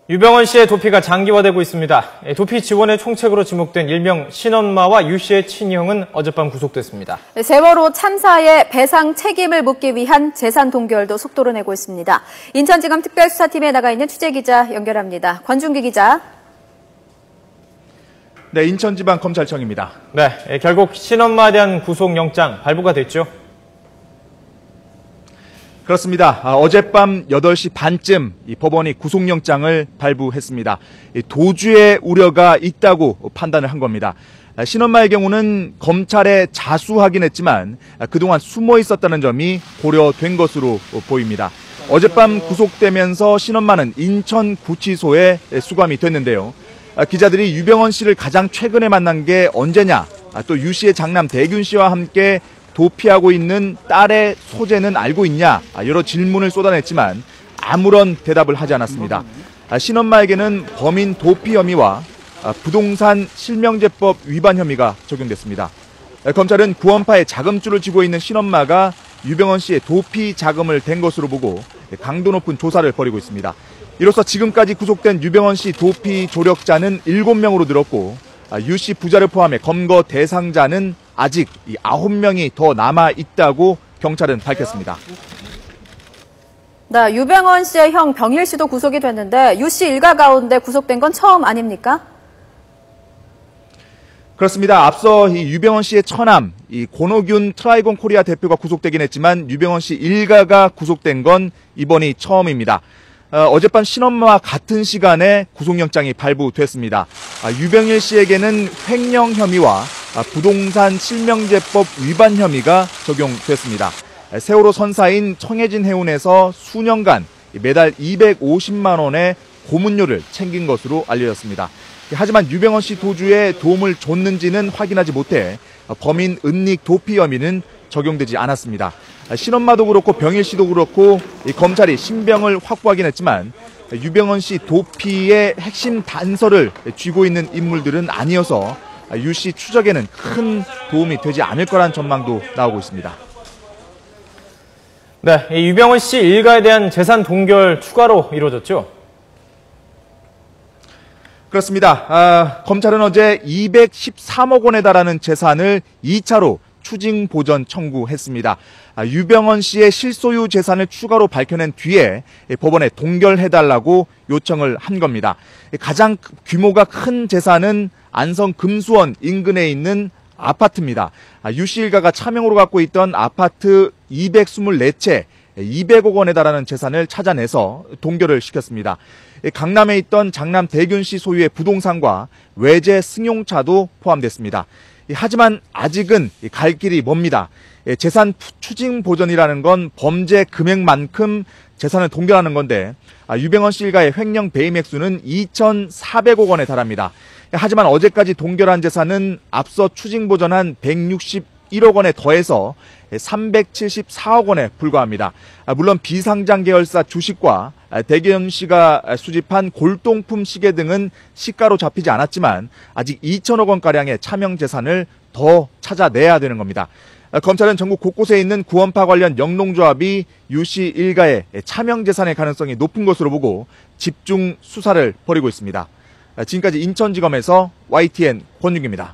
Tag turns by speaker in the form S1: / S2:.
S1: 유병헌 씨의 도피가 장기화되고 있습니다. 도피 지원의 총책으로 지목된 일명 신엄마와 유 씨의 친형은 어젯밤 구속됐습니다.
S2: 세월호 참사의 배상 책임을 묻기 위한 재산 동결도 속도를 내고 있습니다. 인천지검 특별수사팀에 나가 있는 취재기자 연결합니다. 권준기 기자.
S3: 네, 인천지방검찰청입니다.
S1: 네, 결국 신엄마에 대한 구속영장 발부가 됐죠?
S3: 그렇습니다. 어젯밤 8시 반쯤 이 법원이 구속영장을 발부했습니다. 도주의 우려가 있다고 판단을 한 겁니다. 신엄마의 경우는 검찰에 자수하긴 했지만 그동안 숨어 있었다는 점이 고려된 것으로 보입니다. 어젯밤 구속되면서 신엄마는 인천구치소에 수감이 됐는데요. 기자들이 유병헌 씨를 가장 최근에 만난 게 언제냐, 또 유 씨의 장남 대균 씨와 함께 도피하고 있는 딸의 소재는 알고 있냐, 여러 질문을 쏟아냈지만 아무런 대답을 하지 않았습니다. 신엄마에게는 범인 도피 혐의와 부동산 실명제법 위반 혐의가 적용됐습니다. 검찰은 구원파의 자금줄을 쥐고 있는 신엄마가 유병헌 씨의 도피 자금을 댄 것으로 보고 강도 높은 조사를 벌이고 있습니다. 이로써 지금까지 구속된 유병헌 씨 도피 조력자는 7명으로 늘었고 유 씨 부자를 포함해 검거 대상자는 아직 9명이 더 남아있다고 경찰은 밝혔습니다.
S2: 네, 유병헌 씨의 형 병일 씨도 구속이 됐는데 유 씨 일가 가운데 구속된 건 처음 아닙니까?
S3: 그렇습니다. 앞서 이 유병헌 씨의 처남 권오균 트라이곤 코리아 대표가 구속되긴 했지만 유병헌 씨 일가가 구속된 건 이번이 처음입니다. 어젯밤 신엄마와 같은 시간에 구속영장이 발부됐습니다. 유병일 씨에게는 횡령 혐의와 부동산 실명제법 위반 혐의가 적용됐습니다. 세월호 선사인 청해진 해운에서 수년간 매달 250만 원의 고문료를 챙긴 것으로 알려졌습니다. 하지만 유병헌 씨 도주에 도움을 줬는지는 확인하지 못해 범인 은닉 도피 혐의는 적용되지 않았습니다. 신엄마도 그렇고 병일 씨도 그렇고 검찰이 신병을 확보하긴 했지만 유병헌 씨 도피의 핵심 단서를 쥐고 있는 인물들은 아니어서 유 씨 추적에는 큰 도움이 되지 않을 거란 전망도 나오고 있습니다.
S1: 네, 유병헌 씨 일가에 대한 재산 동결 추가로 이루어졌죠?
S3: 그렇습니다. 검찰은 어제 213억 원에 달하는 재산을 2차로 추징 보전 청구했습니다. 유병헌 씨의 실소유 재산을 추가로 밝혀낸 뒤에 법원에 동결해달라고 요청을 한 겁니다. 가장 규모가 큰 재산은 안성 금수원 인근에 있는 아파트입니다. 유 씨 일가가 차명으로 갖고 있던 아파트 224채 200억 원에 달하는 재산을 찾아내서 동결을 시켰습니다. 강남에 있던 장남 대균 씨 소유의 부동산과 외제 승용차도 포함됐습니다. 하지만 아직은 갈 길이 멉니다. 재산 추징 보전이라는 건 범죄 금액만큼 재산을 동결하는 건데 유병헌 씨 일가의 횡령 배임 액수는 2,400억 원에 달합니다. 하지만 어제까지 동결한 재산은 앞서 추징 보전한 161억 원에 더해서 374억 원에 불과합니다. 물론 비상장 계열사 주식과 대균 씨가 수집한 골동품 시계 등은 시가로 잡히지 않았지만 아직 2천억 원가량의 차명 재산을 더 찾아내야 되는 겁니다. 검찰은 전국 곳곳에 있는 구원파 관련 영농조합이 유 씨 일가의 차명 재산의 가능성이 높은 것으로 보고 집중 수사를 벌이고 있습니다. 지금까지 인천지검에서 YTN 권윤기입니다.